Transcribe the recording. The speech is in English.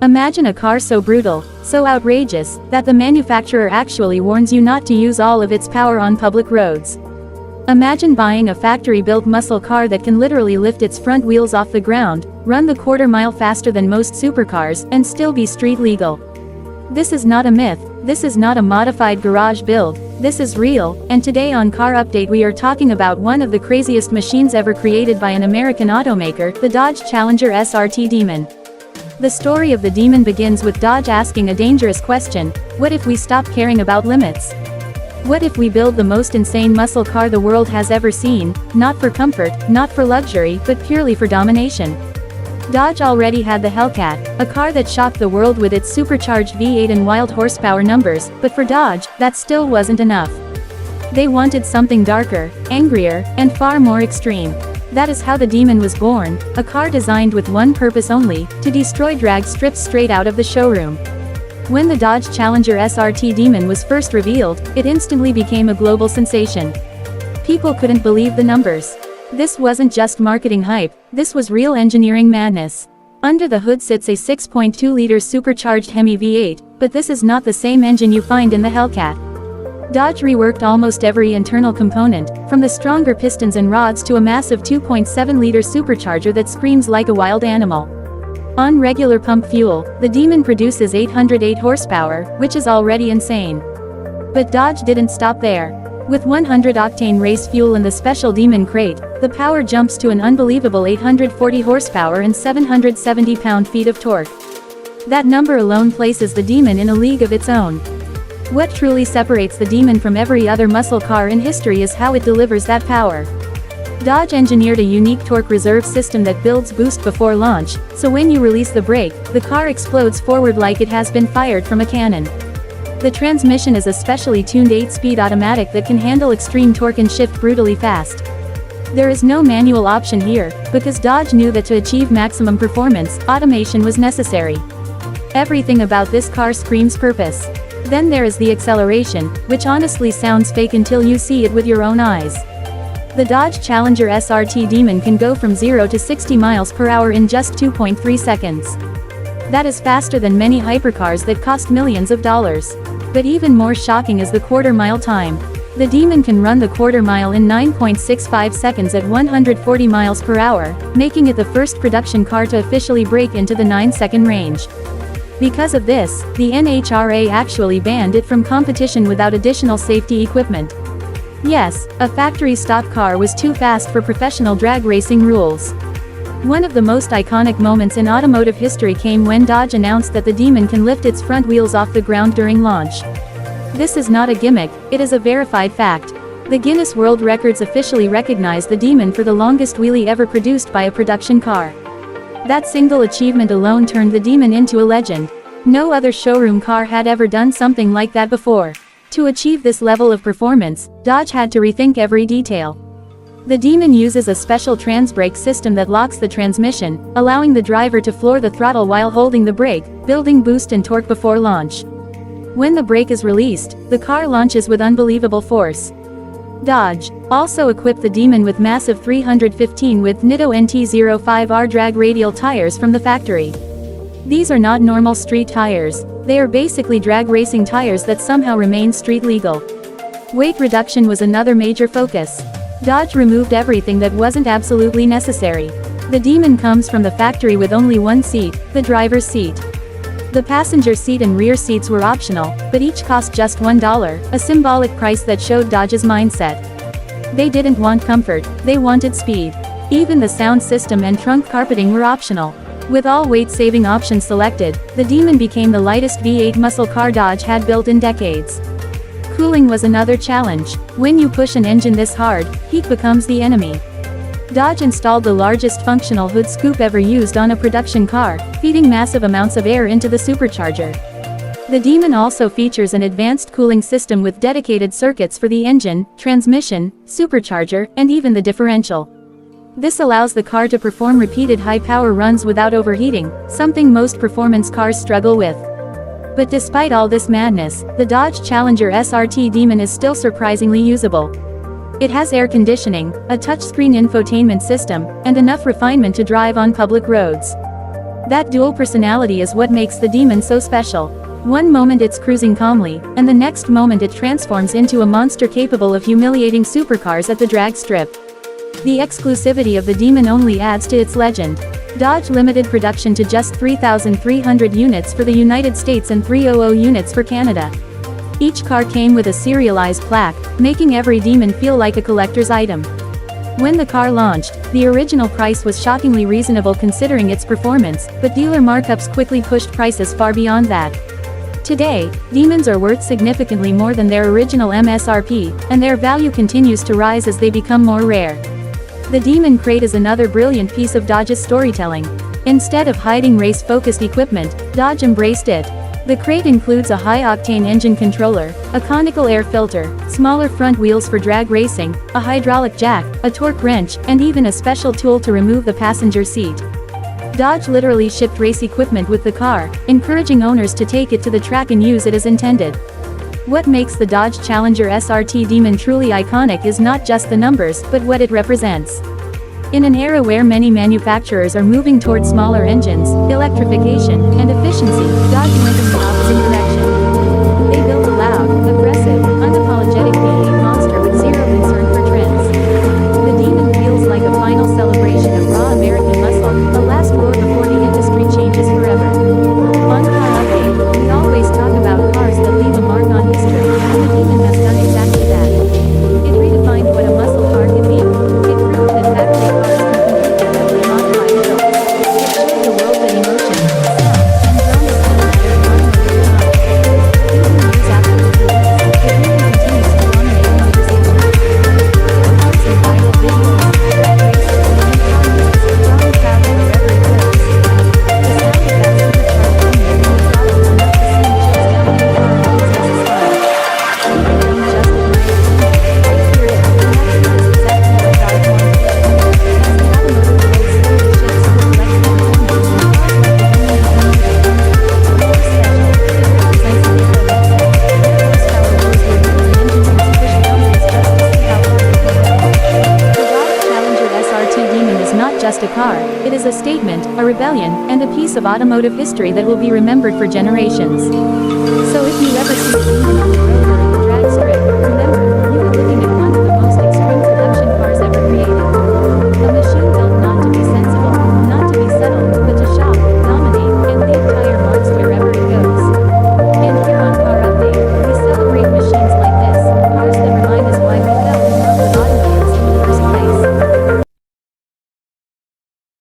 Imagine a car so brutal, so outrageous, that the manufacturer actually warns you not to use all of its power on public roads. Imagine buying a factory-built muscle car that can literally lift its front wheels off the ground, run the quarter-mile faster than most supercars, and still be street legal. This is not a myth, this is not a modified garage build, this is real, and today on Car Update we are talking about one of the craziest machines ever created by an American automaker, the Dodge Challenger SRT Demon. The story of the Demon begins with Dodge asking a dangerous question: what if we stop caring about limits? What if we build the most insane muscle car the world has ever seen, not for comfort, not for luxury, but purely for domination? Dodge already had the Hellcat, a car that shocked the world with its supercharged V8 and wild horsepower numbers, but for Dodge, that still wasn't enough. They wanted something darker, angrier, and far more extreme. That is how the Demon was born, a car designed with one purpose only: to destroy drag strips straight out of the showroom. When the Dodge Challenger SRT Demon was first revealed, it instantly became a global sensation. People couldn't believe the numbers. This wasn't just marketing hype, this was real engineering madness. Under the hood sits a 6.2-liter supercharged Hemi V8, but this is not the same engine you find in the Hellcat. Dodge reworked almost every internal component, from the stronger pistons and rods to a massive 2.7-liter supercharger that screams like a wild animal. On regular pump fuel, the Demon produces 808 horsepower, which is already insane. But Dodge didn't stop there. With 100-octane race fuel in the special Demon crate, the power jumps to an unbelievable 840 horsepower and 770 pound-feet of torque. That number alone places the Demon in a league of its own. What truly separates the Demon from every other muscle car in history is how it delivers that power. Dodge engineered a unique torque reserve system that builds boost before launch, so when you release the brake, the car explodes forward like it has been fired from a cannon. The transmission is a specially tuned 8-speed automatic that can handle extreme torque and shift brutally fast. There is no manual option here, because Dodge knew that to achieve maximum performance, automation was necessary. Everything about this car screams purpose. Then there is the acceleration, which honestly sounds fake until you see it with your own eyes. The Dodge Challenger SRT Demon can go from 0 to 60 miles per hour in just 2.3 seconds. That is faster than many hypercars that cost millions of dollars. But even more shocking is the quarter-mile time. The Demon can run the quarter-mile in 9.65 seconds at 140 miles per hour, making it the first production car to officially break into the 9-second range. Because of this, the NHRA actually banned it from competition without additional safety equipment. Yes, a factory-stock car was too fast for professional drag racing rules. One of the most iconic moments in automotive history came when Dodge announced that the Demon can lift its front wheels off the ground during launch. This is not a gimmick, it is a verified fact. The Guinness World Records officially recognized the Demon for the longest wheelie ever produced by a production car. That single achievement alone turned the Demon into a legend. No other showroom car had ever done something like that before. To achieve this level of performance, Dodge had to rethink every detail. The Demon uses a special trans-brake system that locks the transmission, allowing the driver to floor the throttle while holding the brake, building boost and torque before launch. When the brake is released, the car launches with unbelievable force. Dodge also equipped the Demon with massive 315 width Nitto NT05R drag radial tires from the factory. These are not normal street tires, they are basically drag racing tires that somehow remain street legal. Weight reduction was another major focus. Dodge removed everything that wasn't absolutely necessary. The Demon comes from the factory with only one seat, the driver's seat. The passenger seat and rear seats were optional, but each cost just $1, a symbolic price that showed Dodge's mindset. They didn't want comfort, they wanted speed. Even the sound system and trunk carpeting were optional. With all weight-saving options selected, the Demon became the lightest V8 muscle car Dodge had built in decades. Cooling was another challenge. When you push an engine this hard, heat becomes the enemy. Dodge installed the largest functional hood scoop ever used on a production car, feeding massive amounts of air into the supercharger. The Demon also features an advanced cooling system with dedicated circuits for the engine, transmission, supercharger, and even the differential. This allows the car to perform repeated high-power runs without overheating, something most performance cars struggle with. But despite all this madness, the Dodge Challenger SRT Demon is still surprisingly usable. It has air conditioning, a touchscreen infotainment system, and enough refinement to drive on public roads. That dual personality is what makes the Demon so special. One moment it's cruising calmly, and the next moment it transforms into a monster capable of humiliating supercars at the drag strip. The exclusivity of the Demon only adds to its legend. Dodge limited production to just 3,300 units for the United States and 300 units for Canada. Each car came with a serialized plaque, making every Demon feel like a collector's item. When the car launched, the original price was shockingly reasonable considering its performance, but dealer markups quickly pushed prices far beyond that. Today, Demons are worth significantly more than their original MSRP, and their value continues to rise as they become more rare. The Demon crate is another brilliant piece of Dodge's storytelling. Instead of hiding race-focused equipment, Dodge embraced it. The crate includes a high-octane engine controller, a conical air filter, smaller front wheels for drag racing, a hydraulic jack, a torque wrench, and even a special tool to remove the passenger seat. Dodge literally shipped race equipment with the car, encouraging owners to take it to the track and use it as intended. What makes the Dodge Challenger SRT Demon truly iconic is not just the numbers, but what it represents. In an era where many manufacturers are moving toward smaller engines, electrification, and efficiency, Dodge went in the opposite direction. They built a loud, aggressive, unapologetic V8 monster with zero concern for trends. The Demon feels like a final celebration of raw American muscle, a last roar before the industry changes forever. On Car Update, we always talk about cars that leave a mark on history, and the Demon has done exactly that. It redefined what a muscle car can be. It proved that factory cars can compete with heavily modified builds. It showed the world that emotion, sound, and drama still matter in automotive design. Even years after its release, the Demon continues to dominate conversation. Its cars and viral videos, drag races, and car music, drawing travel wherever it goes. The sound of that supercharged engine makes Dodge enough to send chills down any car enthusiast's spine. People don't just admire the Demon, they fear it, and that truth is exactly what Dodge wanted. As the automotive world slowly shifts to electric performance, cars like the Demon become unique. More special, it represents a different mindset. Their horsepower goes where human engines must push boundaries just to see how far they can go. The Dodge Challenger SRT Demon is not just a car, it is a statement, a rebellion, and a piece of automotive history that will be remembered for generations. So if you ever see a Demon